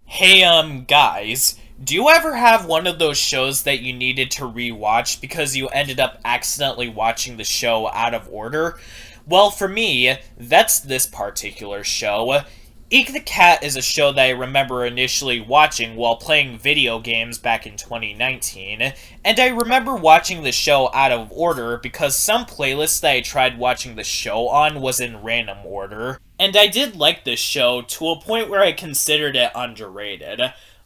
Hey, guys, do you ever have one of those shows that you needed to rewatch because you ended up accidentally watching the show out of order? Well, for me, that's this particular show. Eek the Cat is a show that I remember initially watching while playing video games back in 2019, and I remember watching the show out of order because some playlist that I tried watching the show on was in random order. And I did like this show to a point where I considered it underrated.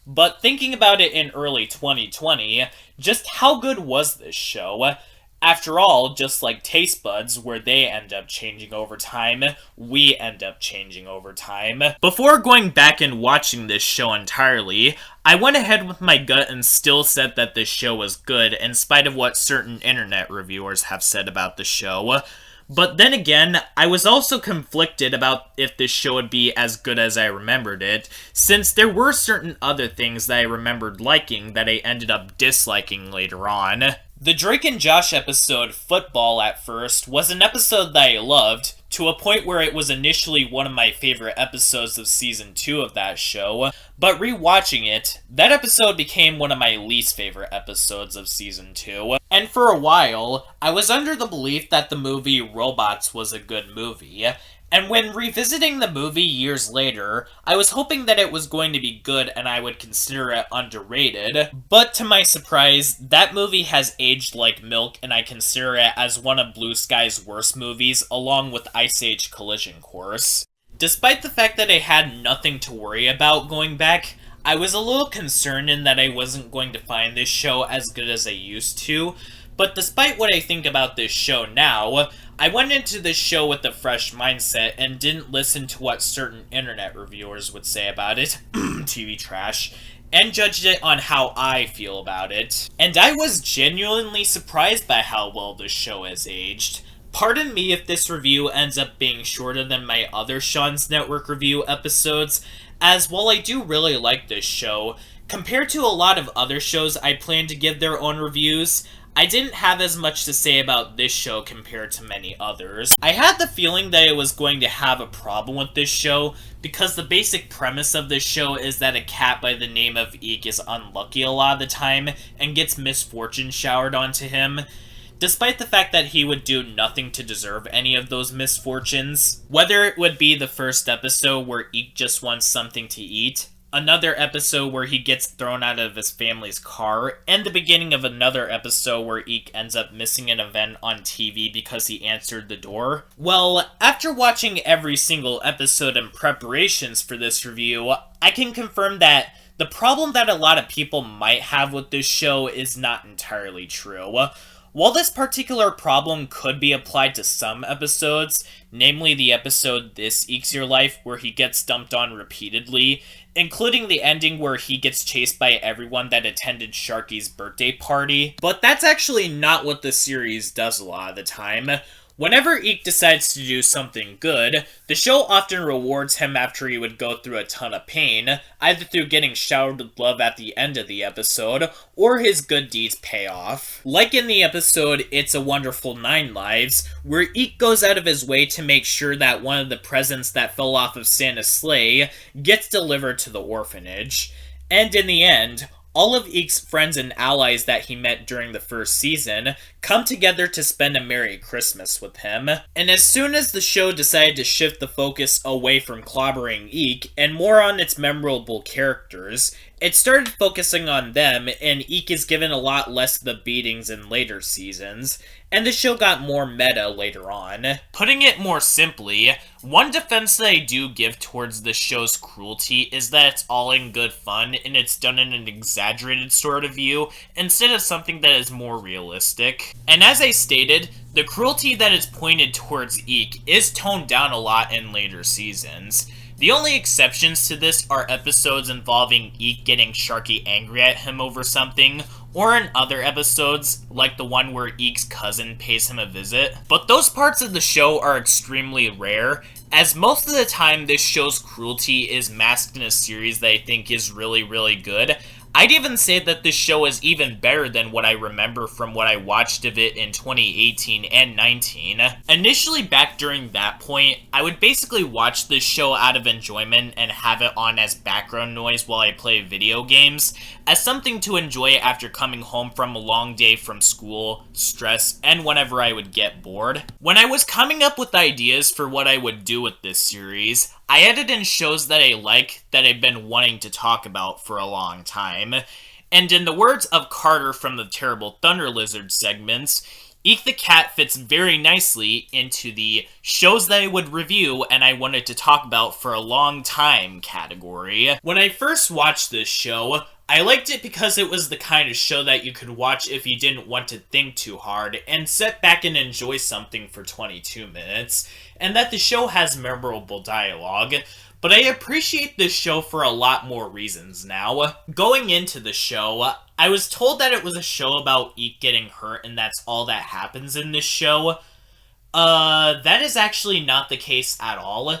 But thinking about it in early 2020, just how good was this show? After all, just like taste buds, where they end up changing over time, we end up changing over time. Before going back and watching this show entirely, I went ahead with my gut and still said that this show was good, in spite of what certain internet reviewers have said about the show. But then again, I was also conflicted about if this show would be as good as I remembered it, since there were certain other things that I remembered liking that I ended up disliking later on. The Drake and Josh episode, Football at first, was an episode that I loved, to a point where it was initially one of my favorite episodes of Season 2 of that show, but rewatching it, that episode became one of my least favorite episodes of Season 2. And for a while, I was under the belief that the movie Robots was a good movie, and when revisiting the movie years later, I was hoping that it was going to be good and I would consider it underrated, but to my surprise, that movie has aged like milk and I consider it as one of Blue Sky's worst movies along with Ice Age Collision Course. Despite the fact that I had nothing to worry about going back, I was a little concerned in that I wasn't going to find this show as good as I used to, but despite what I think about this show now, I went into this show with a fresh mindset and didn't listen to what certain internet reviewers would say about it, TV trash, and judged it on how I feel about it. And I was genuinely surprised by how well this show has aged. Pardon me if this review ends up being shorter than my other Sean's Network review episodes, as while I do really like this show, compared to a lot of other shows I plan to give their own reviews, I didn't have as much to say about this show compared to many others. I had the feeling that I was going to have a problem with this show, because the basic premise of this show is that a cat by the name of Eek is unlucky a lot of the time, and gets misfortune showered onto him, despite the fact that he would do nothing to deserve any of those misfortunes. Whether it would be the first episode where Eek just wants something to eat, another episode where he gets thrown out of his family's car, and the beginning of another episode where Eek ends up missing an event on TV because he answered the door. Well, after watching every single episode in preparations for this review, I can confirm that the problem that a lot of people might have with this show is not entirely true. While this particular problem could be applied to some episodes, namely the episode This Eeks Your Life where he gets dumped on repeatedly, including the ending where he gets chased by everyone that attended Sharky's birthday party, but that's actually not what the series does a lot of the time. Whenever Eek decides to do something good, the show often rewards him after he would go through a ton of pain, either through getting showered with love at the end of the episode, or his good deeds pay off. Like in the episode It's a Wonderful 9 Lives, where Eek goes out of his way to make sure that one of the presents that fell off of Santa's sleigh gets delivered to the orphanage. And in the end, all of Eek's friends and allies that he met during the first season come together to spend a Merry Christmas with him. And as soon as the show decided to shift the focus away from clobbering Eek and more on its memorable characters, it started focusing on them, and Eek is given a lot less of the beatings in later seasons, and the show got more meta later on. Putting it more simply, one defense that I do give towards the show's cruelty is that it's all in good fun, and it's done in an exaggerated sort of view, instead of something that is more realistic. And as I stated, the cruelty that is pointed towards Eek is toned down a lot in later seasons. The only exceptions to this are episodes involving Eek getting Sharky angry at him over something, or in other episodes, like the one where Eek's cousin pays him a visit. But those parts of the show are extremely rare, as most of the time this show's cruelty is masked in a series that I think is really, really good. I'd even say that this show is even better than what I remember from what I watched of it in 2018 and 19. Initially, back during that point, I would basically watch this show out of enjoyment and have it on as background noise while I play video games, as something to enjoy after coming home from a long day from school, stress, and whenever I would get bored. When I was coming up with ideas for what I would do with this series, I added in shows that I like that I've been wanting to talk about for a long time. And in the words of Carter from the terrible ThunderLizards segments, Eek the Cat fits very nicely into the shows that I would review and I wanted to talk about for a long time category. When I first watched this show, I liked it because it was the kind of show that you could watch if you didn't want to think too hard and sit back and enjoy something for 22 minutes, and that the show has memorable dialogue. But I appreciate this show for a lot more reasons now. Going into the show, I was told that it was a show about Eek getting hurt and that's all that happens in this show. That is actually not the case at all.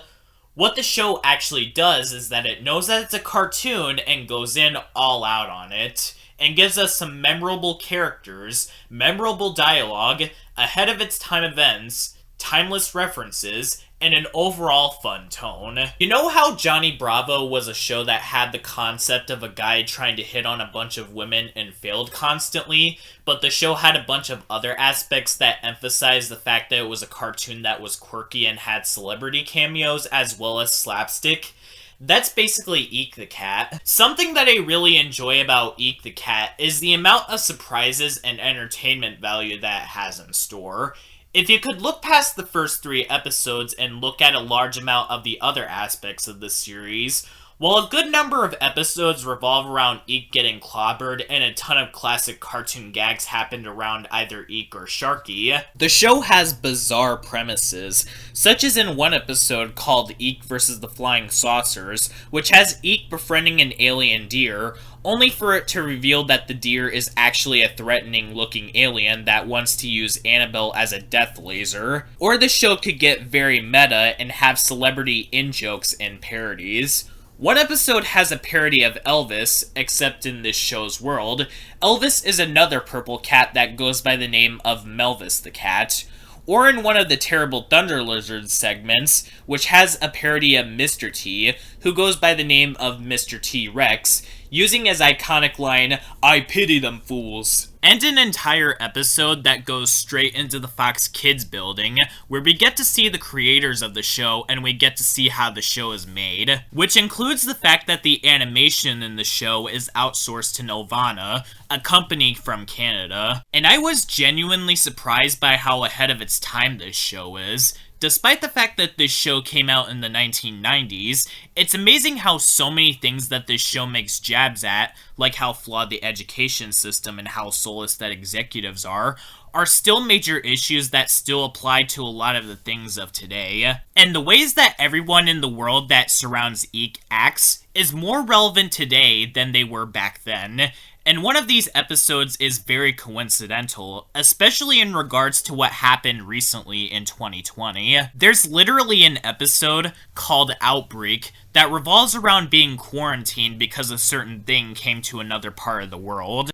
What the show actually does is that it knows that it's a cartoon and goes in all out on it, and gives us some memorable characters, memorable dialogue, ahead of its time events, timeless references, and an overall fun tone. You know how Johnny Bravo was a show that had the concept of a guy trying to hit on a bunch of women and failed constantly, but the show had a bunch of other aspects that emphasized the fact that it was a cartoon that was quirky and had celebrity cameos as well as slapstick? That's basically Eek the Cat. Something that I really enjoy about Eek the Cat is the amount of surprises and entertainment value that it has in store. If you could look past the first 3 episodes and look at a large amount of the other aspects of the series, while a good number of episodes revolve around Eek getting clobbered and a ton of classic cartoon gags happened around either Eek or Sharky, the show has bizarre premises, such as in one episode called Eek vs. the Flying Saucers, which has Eek befriending an alien deer, only for it to reveal that the deer is actually a threatening-looking alien that wants to use Annabelle as a death laser. Or the show could get very meta and have celebrity in-jokes and parodies. One episode has a parody of Elvis, except in this show's world. Elvis is another purple cat that goes by the name of Melvis the Cat. Or in one of the terrible ThunderLizards segments, which has a parody of Mr. T, who goes by the name of Mr. T-Rex, using his iconic line, "I pity them fools." And an entire episode that goes straight into the Fox Kids building, where we get to see the creators of the show and we get to see how the show is made, which includes the fact that the animation in the show is outsourced to Nelvana, a company from Canada. And I was genuinely surprised by how ahead of its time this show is. Despite the fact that this show came out in the 1990s, it's amazing how so many things that this show makes jabs at, like how flawed the education system and how soulless that executives are still major issues that still apply to a lot of the things of today. And the ways that everyone in the world that surrounds Eek acts is more relevant today than they were back then. And one of these episodes is very coincidental, especially in regards to what happened recently in 2020. There's literally an episode called Outbreak that revolves around being quarantined because a certain thing came to another part of the world.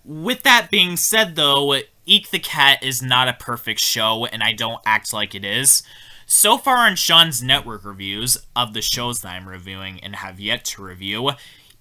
With that being said though, Eek the Cat is not a perfect show, and I don't act like it is. So far on Sean's network reviews of the shows that I'm reviewing and have yet to review,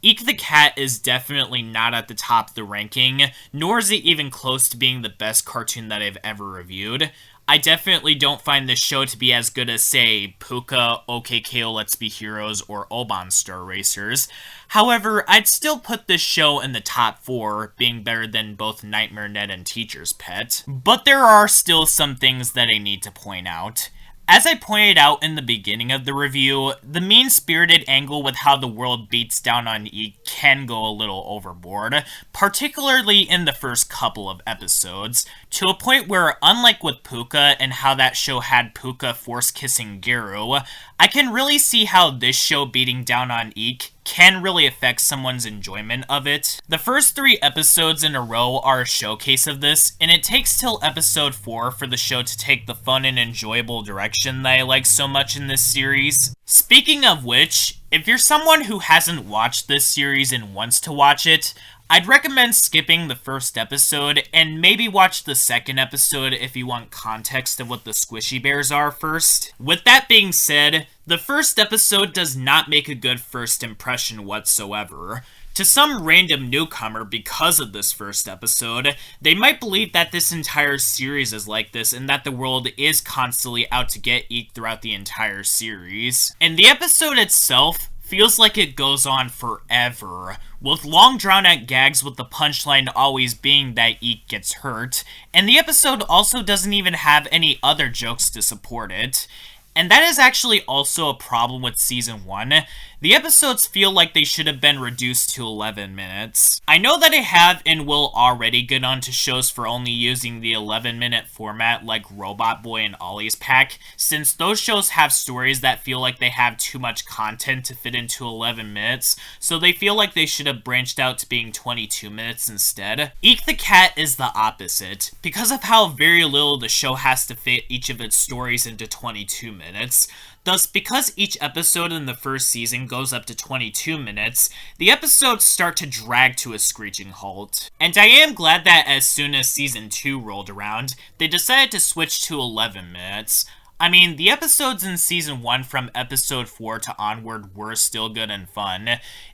Eek the Cat is definitely not at the top of the ranking, nor is it even close to being the best cartoon that I've ever reviewed. I definitely don't find this show to be as good as, say, Puka, OK Kale, Let's Be Heroes, or Oban Star Racers. However, I'd still put this show in the top 4, being better than both Nightmare Ned and Teacher's Pet. But there are still some things that I need to point out. As I pointed out in the beginning of the review, the mean-spirited angle with how the world beats down on Eek can go a little overboard, particularly in the first couple of episodes, to a point where, unlike with Puka and how that show had Puka force-kissing Garu, I can really see how this show beating down on Eek can really affect someone's enjoyment of it. The first 3 episodes in a row are a showcase of this, and it takes till episode 4 for the show to take the fun and enjoyable direction that I like so much in this series. Speaking of which, if you're someone who hasn't watched this series and wants to watch it, I'd recommend skipping the first episode and maybe watch the second episode if you want context of what the squishy bears are first. With that being said, the first episode does not make a good first impression whatsoever. To some random newcomer because of this first episode, they might believe that this entire series is like this and that the world is constantly out to get Eek throughout the entire series. And the episode itself feels like it goes on forever, with long drawn-out gags with the punchline always being that Eek gets hurt, and the episode also doesn't even have any other jokes to support it. And that is actually also a problem with Season 1. The episodes feel like they should have been reduced to 11 minutes. I know that I have and will already get onto shows for only using the 11-minute format like Robot Boy and Ollie's Pack, since those shows have stories that feel like they have too much content to fit into 11 minutes, so they feel like they should have branched out to being 22 minutes instead. Eek the Cat is the opposite, because of how very little the show has to fit each of its stories into 22 minutes. Thus, because each episode in the first season goes up to 22 minutes, the episodes start to drag to a screeching halt. And I am glad that as soon as Season 2 rolled around, they decided to switch to 11 minutes. I mean, the episodes in Season 1 from Episode 4 to onward were still good and fun.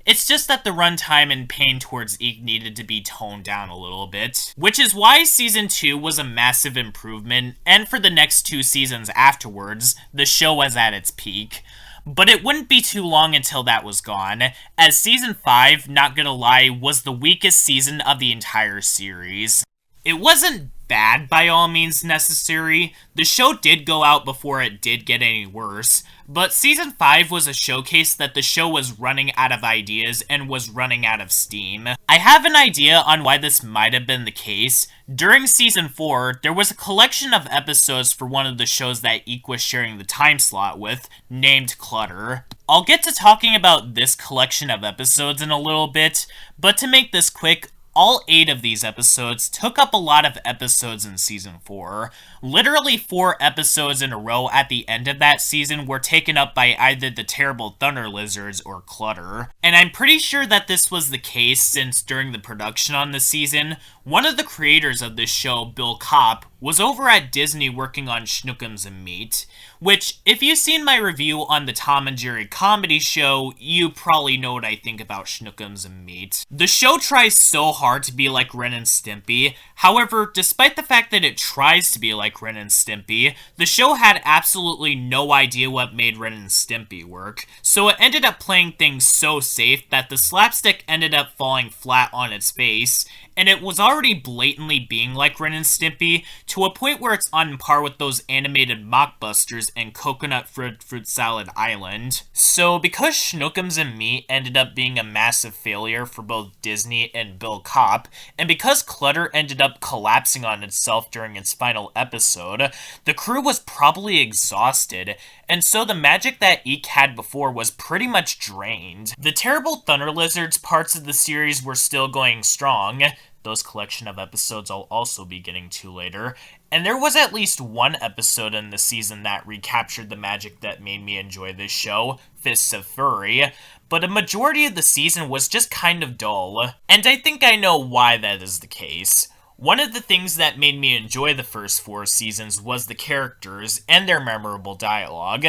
It's just that the runtime and pain towards Eek needed to be toned down a little bit. Which is why Season 2 was a massive improvement, and for the next 2 seasons afterwards, the show was at its peak. But it wouldn't be too long until that was gone, as Season 5, not gonna lie, was the weakest season of the entire series. It wasn't bad by all means necessary. The show did go out before it did get any worse, but Season 5 was a showcase that the show was running out of ideas and was running out of steam. I have an idea on why this might have been the case. During Season 4, there was a collection of episodes for one of the shows that Eek was sharing the time slot with, named Klutter. I'll get to talking about this collection of episodes in a little bit, but to make this quick, all 8 of these episodes took up a lot of episodes in Season 4. Literally 4 episodes in a row at the end of that season were taken up by either the terrible ThunderLizards or Klutter. And I'm pretty sure that this was the case since during the production on the season, one of the creators of this show, Bill Kopp, was over at Disney working on Schnookums and Meat, which, if you've seen my review on the Tom and Jerry comedy show, you probably know what I think about Schnookums and Meat. The show tries so hard to be like Ren and Stimpy. However, despite the fact that it tries to be like Ren and Stimpy, the show had absolutely no idea what made Ren and Stimpy work, so it ended up playing things so safe that the slapstick ended up falling flat on its face, and it was already blatantly being like Ren and Stimpy, to a point where it's on par with those animated mockbusters and Coconut Fruit Salad Island. So because Schnookums and Meat ended up being a massive failure for both Disney and Bill Kopp, and because Klutter ended up collapsing on itself during its final episode, the crew was probably exhausted, and so the magic that Eek had before was pretty much drained. The terrible ThunderLizards parts of the series were still going strong. Those collection of episodes I'll also be getting to later. And there was at least one episode in the season that recaptured the magic that made me enjoy this show, Fists of Fury, but a majority of the season was just kind of dull. And I think I know why that is the case. One of the things that made me enjoy the first 4 seasons was the characters and their memorable dialogue.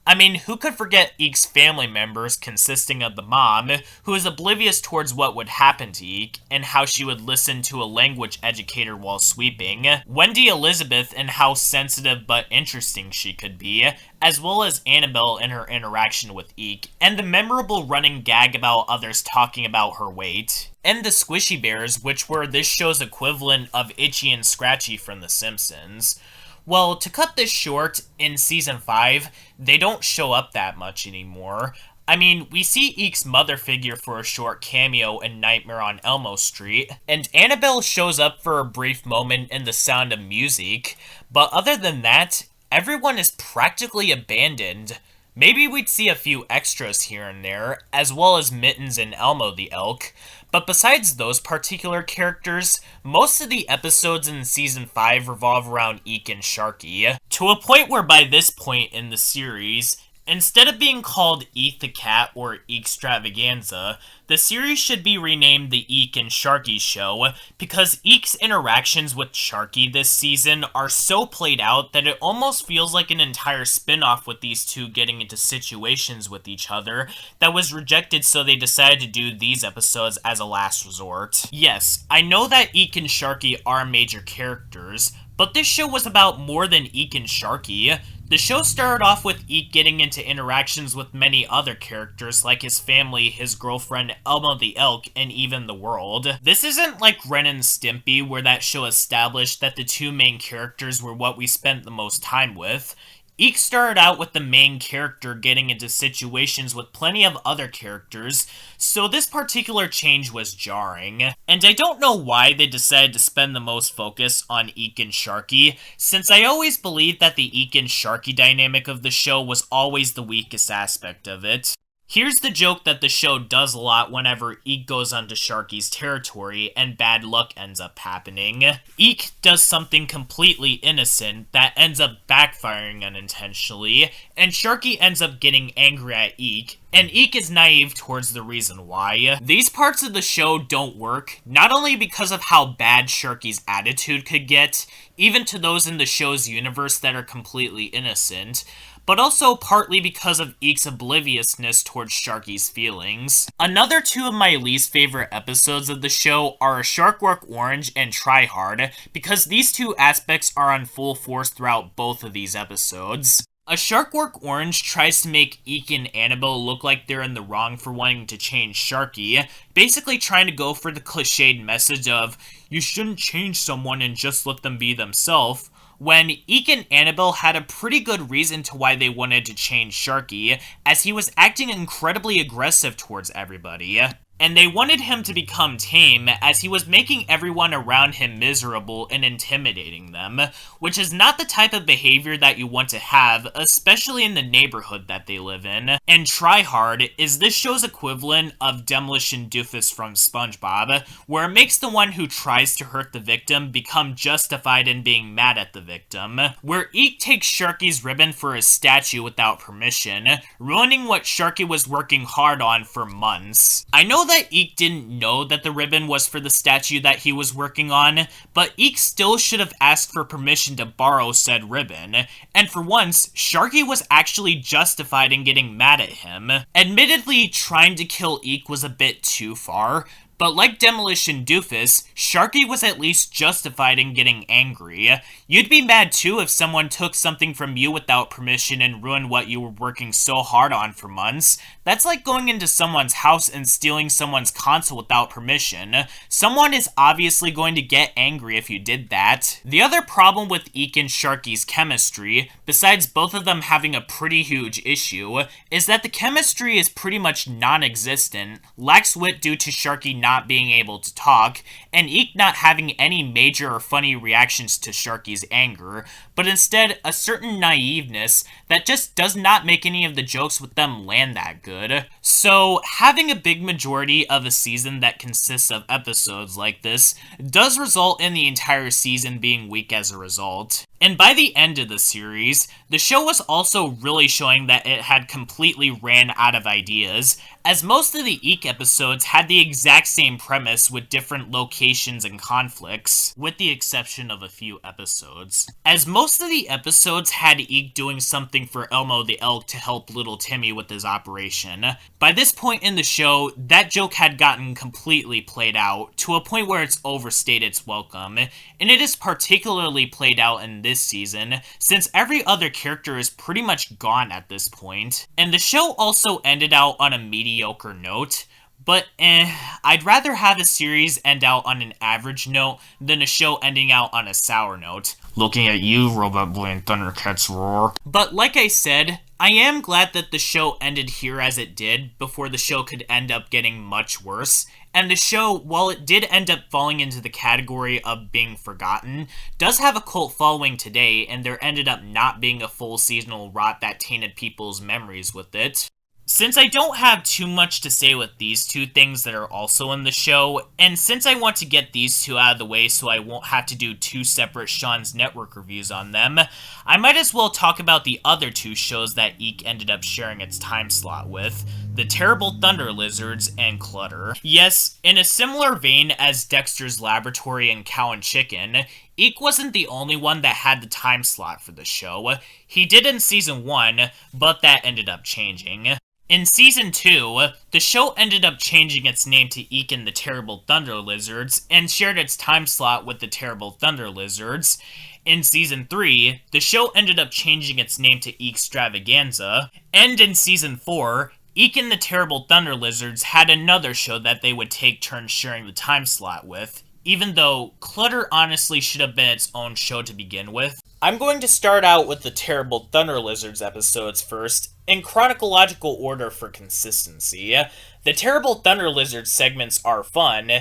I mean, who could forget Eek's family members consisting of the mom, who is oblivious towards what would happen to Eek, and how she would listen to a language educator while sweeping, Wendy Elizabeth and how sensitive but interesting she could be, as well as Annabelle and her interaction with Eek, and the memorable running gag about others talking about her weight, and the Squishy Bears, which were this show's equivalent of Itchy and Scratchy from The Simpsons. Well, to cut this short, in Season 5, they don't show up that much anymore. I mean, we see Eek's mother figure for a short cameo in Nightmare on Elmo Street, and Annabelle shows up for a brief moment in The Sound of Music, but other than that, everyone is practically abandoned. Maybe we'd see a few extras here and there, as well as Mittens and Elmo the Elk, but besides those particular characters, most of the episodes in Season 5 revolve around Eek and Sharky, to a point where by this point in the series, instead of being called Eek the Cat or Eek Stravaganza, the series should be renamed The Eek and Sharky Show, because Eek's interactions with Sharky this season are so played out that it almost feels like an entire spin-off with these two getting into situations with each other that was rejected, so they decided to do these episodes as a last resort. Yes, I know that Eek and Sharky are major characters, but this show was about more than Eek and Sharky. The show started off with Eek getting into interactions with many other characters like his family, his girlfriend, Elmo the Elk, and even the world. This isn't like Ren and Stimpy, where that show established that the two main characters were what we spent the most time with. Eek started out with the main character getting into situations with plenty of other characters, so this particular change was jarring. And I don't know why they decided to spend the most focus on Eek and Sharky, since I always believed that the Eek and Sharky dynamic of the show was always the weakest aspect of it. Here's the joke that the show does a lot whenever Eek goes onto Sharky's territory and bad luck ends up happening. Eek does something completely innocent that ends up backfiring unintentionally, and Sharky ends up getting angry at Eek, and Eek is naive towards the reason why. These parts of the show don't work, not only because of how bad Sharky's attitude could get, even to those in the show's universe that are completely innocent, but also partly because of Eek's obliviousness towards Sharky's feelings. Another two of my least favorite episodes of the show are A Shark Work Orange and Try Hard, because these two aspects are on full force throughout both of these episodes. A Shark Work Orange tries to make Eek and Annabelle look like they're in the wrong for wanting to change Sharky, basically trying to go for the cliched message of, you shouldn't change someone and just let them be themselves, when Eek and Annabelle had a pretty good reason to why they wanted to change Sharky, as he was acting incredibly aggressive towards everybody. And they wanted him to become tame, as he was making everyone around him miserable and intimidating them, which is not the type of behavior that you want to have, especially in the neighborhood that they live in. And Try Hard is this show's equivalent of Demolition Doofus from SpongeBob, where it makes the one who tries to hurt the victim become justified in being mad at the victim, where Eek takes Sharky's ribbon for his statue without permission, ruining what Sharky was working hard on for months. I know that Eek didn't know that the ribbon was for the statue that he was working on, but Eek still should have asked for permission to borrow said ribbon, and for once, Sharky was actually justified in getting mad at him. Admittedly, trying to kill Eek was a bit too far, but like Demolition Doofus, Sharky was at least justified in getting angry. You'd be mad too if someone took something from you without permission and ruined what you were working so hard on for months. That's like going into someone's house and stealing someone's console without permission. Someone is obviously going to get angry if you did that. The other problem with Eek and Sharky's chemistry, besides both of them having a pretty huge issue, is that the chemistry is pretty much non-existent, lacks wit due to Sharky not being able to talk, and Eek not having any major or funny reactions to Sharky's anger, but instead a certain naiveness that just does not make any of the jokes with them land that good. So, having a big majority of a season that consists of episodes like this does result in the entire season being weak as a result. And by the end of the series, the show was also really showing that it had completely ran out of ideas, as most of the Eek episodes had the exact same premise with different locations and conflicts, with the exception of a few episodes. As most of the episodes had Eek doing something for Elmo the Elk to help little Timmy with his operation, by this point in the show, that joke had gotten completely played out, to a point where it's overstayed its welcome, and it is particularly played out in this season, since every other character is pretty much gone at this point. And the show also ended out on a mediocre note, But I'd rather have a series end out on an average note than a show ending out on a sour note. Looking at you, Robot Boy and Thundercats Roar. But like I said, I am glad that the show ended here as it did before the show could end up getting much worse. And the show, while it did end up falling into the category of being forgotten, does have a cult following today, and there ended up not being a full seasonal rot that tainted people's memories with it. Since I don't have too much to say with these two things that are also in the show, and since I want to get these two out of the way so I won't have to do two separate Sean's Network reviews on them, I might as well talk about the other two shows that Eek ended up sharing its time slot with, the terrible ThunderLizards and Klutter. Yes, in a similar vein as Dexter's Laboratory and Cow and Chicken, Eek wasn't the only one that had the time slot for the show. He did in Season 1, but that ended up changing. In Season 2, the show ended up changing its name to Eek and the Terrible ThunderLizards, and shared its time slot with the Terrible ThunderLizards. In Season 3, the show ended up changing its name to Eek Stravaganza, and in Season 4, Eek and the Terrible ThunderLizards had another show that they would take turns sharing the time slot with, even though Klutter honestly should have been its own show to begin with. I'm going to start out with the Terrible ThunderLizards episodes first, in chronological order for consistency. The Terrible ThunderLizards segments are fun,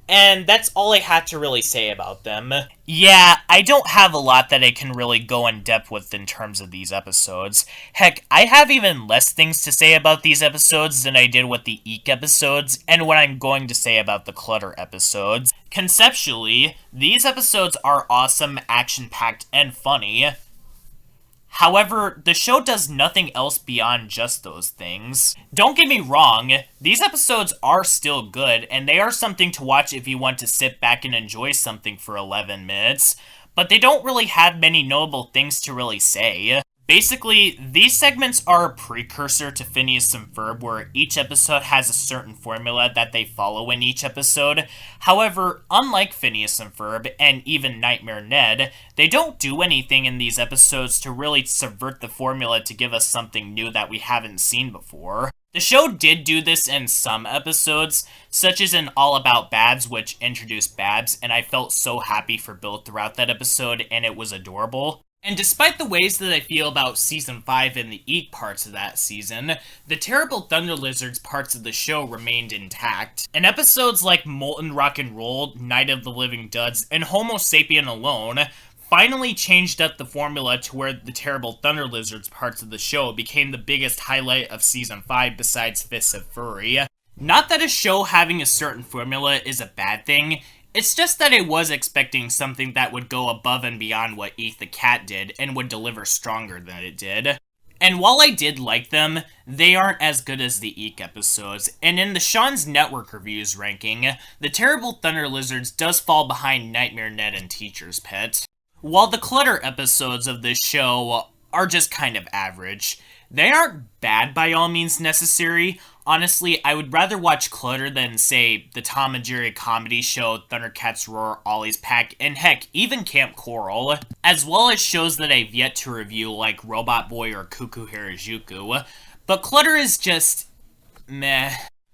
and that's all I have to really say about them. Yeah, I don't have a lot that I can really go in depth with in terms of these episodes. Heck, I have even less things to say about these episodes than I did with the Eek episodes, and what I'm going to say about the Klutter episodes. Conceptually, these episodes are awesome, action-packed, and funny. However, the show does nothing else beyond just those things. Don't get me wrong, these episodes are still good, and they are something to watch if you want to sit back and enjoy something for 11 minutes, but they don't really have many notable things to really say. Basically, these segments are a precursor to Phineas and Ferb, where each episode has a certain formula that they follow in each episode. However, unlike Phineas and Ferb, and even Nightmare Ned, they don't do anything in these episodes to really subvert the formula to give us something new that we haven't seen before. The show did do this in some episodes, such as in All About Babs, which introduced Babs, and I felt so happy for Bill throughout that episode, and it was adorable. And despite the ways that I feel about Season 5 and the Eek parts of that season, the Terrible ThunderLizards parts of the show remained intact. And episodes like Molten Rock and Roll, Night of the Living Duds, and Homo Sapien Alone finally changed up the formula to where the Terrible ThunderLizards parts of the show became the biggest highlight of Season 5 besides Fists of Fury. Not that a show having a certain formula is a bad thing, it's just that I was expecting something that would go above and beyond what Eek the Cat did and would deliver stronger than it did. And while I did like them, they aren't as good as the Eek episodes, and in the Sean's Network reviews ranking, the Terrible ThunderLizards does fall behind Nightmare Ned and Teacher's Pet. While the Klutter episodes of this show are just kind of average, they aren't bad by all means necessary. Honestly, I would rather watch Klutter than, say, the Tom and Jerry comedy show, Thundercats Roar, Ollie's Pack, and heck, even Camp Coral, as well as shows that I've yet to review like Robot Boy or Cuckoo Harajuku. But Klutter is just meh.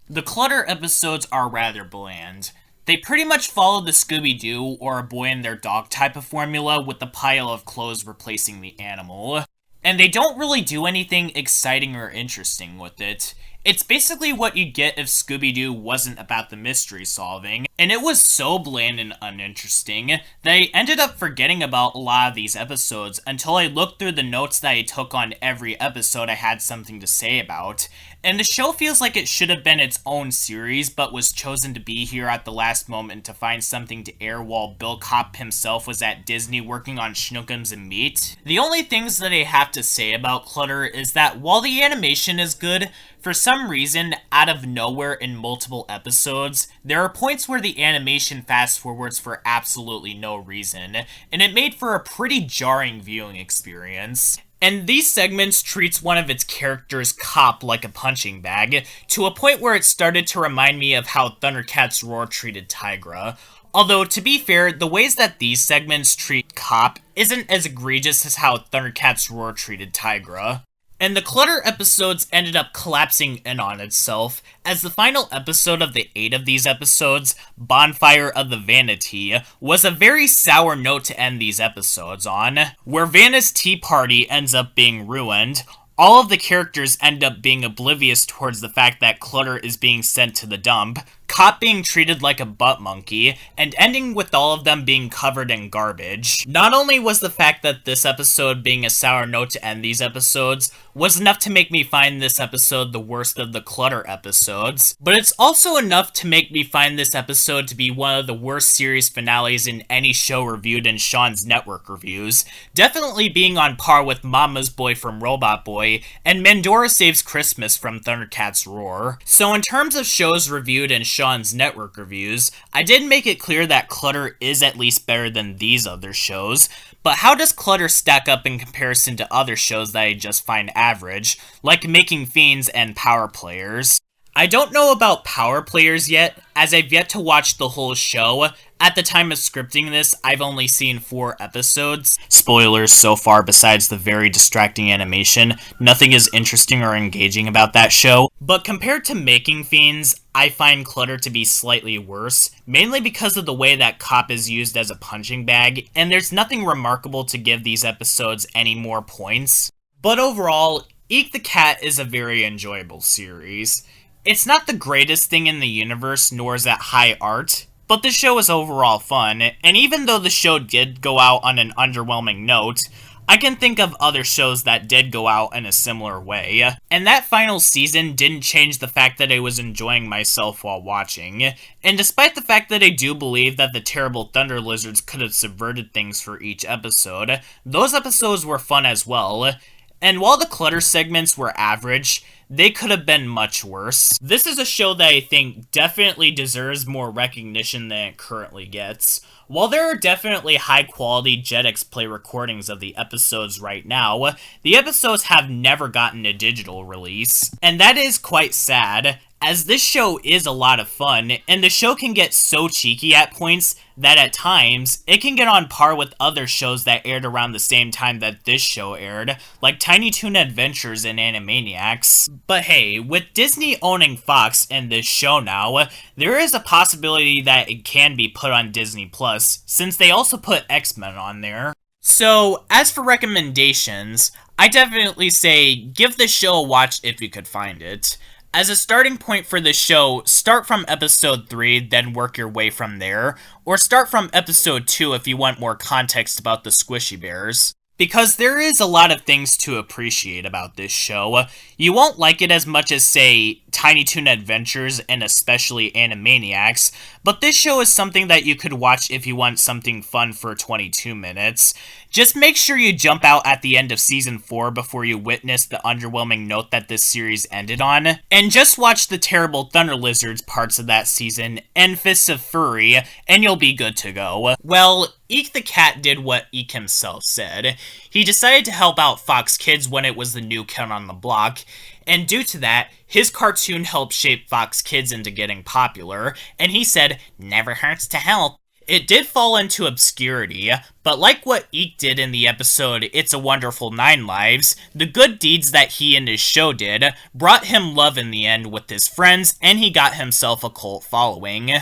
The Klutter episodes are rather bland. They pretty much follow the Scooby-Doo or a boy and their dog type of formula with the pile of clothes replacing the animal. And they don't really do anything exciting or interesting with it. It's basically what you'd get if Scooby-Doo wasn't about the mystery solving, and it was so bland and uninteresting that I ended up forgetting about a lot of these episodes until I looked through the notes that I took on every episode I had something to say about. And the show feels like it should have been its own series, but was chosen to be here at the last moment to find something to air while Bill Kopp himself was at Disney working on Schnookums and Meat. The only things that I have to say about Klutter is that while the animation is good, for some reason, out of nowhere in multiple episodes, there are points where the animation fast forwards for absolutely no reason, and it made for a pretty jarring viewing experience. And these segments treats one of its characters, Cop, like a punching bag, to a point where it started to remind me of how Thundercats Roar treated Tigra. Although, to be fair, the ways that these segments treat Cop isn't as egregious as how Thundercats Roar treated Tigra. And the Klutter episodes ended up collapsing in on itself, as the final episode of the 8 of these episodes, Bonfire of the Vanity, was a very sour note to end these episodes on, where Vanna's tea party ends up being ruined. All of the characters end up being oblivious towards the fact that Klutter is being sent to the dump, Cop being treated like a butt monkey, and ending with all of them being covered in garbage. Not only was the fact that this episode being a sour note to end these episodes was enough to make me find this episode the worst of the Klutter episodes, but it's also enough to make me find this episode to be one of the worst series finales in any show reviewed in Sean's network reviews, definitely being on par with Mama's Boy from Robot Boy and Mandora Saves Christmas from Thundercats Roar. So in terms of shows reviewed in Sean's network reviews, I did make it clear that Klutter is at least better than these other shows, but how does Klutter stack up in comparison to other shows that I just find average, like Making Fiends and Power Players? I don't know about Power Players yet, as I've yet to watch the whole show. At the time of scripting this, I've only seen 4 episodes. Spoilers so far, besides the very distracting animation, nothing is interesting or engaging about that show. But compared to Making Fiends, I find Klutter to be slightly worse, mainly because of the way that Cop is used as a punching bag, and there's nothing remarkable to give these episodes any more points. But overall, Eek the Cat is a very enjoyable series. It's not the greatest thing in the universe, nor is it high art, but the show is overall fun, and even though the show did go out on an underwhelming note, I can think of other shows that did go out in a similar way, and that final season didn't change the fact that I was enjoying myself while watching, and despite the fact that I do believe that the terrible ThunderLizards could have subverted things for each episode, those episodes were fun as well, and while the Klutter segments were average, they could have been much worse. This is a show that I think definitely deserves more recognition than it currently gets. While there are definitely high-quality Jetix Play recordings of the episodes right now, the episodes have never gotten a digital release, and that is quite sad, as this show is a lot of fun, and the show can get so cheeky at points that at times, it can get on par with other shows that aired around the same time that this show aired, like Tiny Toon Adventures and Animaniacs. But hey, with Disney owning Fox and this show now, there is a possibility that it can be put on Disney Plus, since they also put X-Men on there. So, as for recommendations, I definitely say give the show a watch if you could find it. As a starting point for the show, start from episode 3, then work your way from there, or start from episode 2 if you want more context about the Squishy Bears. Because there is a lot of things to appreciate about this show. You won't like it as much as, say, Tiny Toon Adventures and especially Animaniacs, but this show is something that you could watch if you want something fun for 22 minutes. Just make sure you jump out at the end of Season 4 before you witness the underwhelming note that this series ended on, and just watch the terrible ThunderLizards parts of that season and Fists of Fury, and you'll be good to go. Well, Eek the Cat did what Eek himself said. He decided to help out Fox Kids when it was the new kid on the block, and due to that, his cartoon helped shape Fox Kids into getting popular, and he said, "Never hurts to help." It did fall into obscurity, but like what Eek did in the episode It's a Wonderful 9 Lives, the good deeds that he and his show did brought him love in the end with his friends, and he got himself a cult following.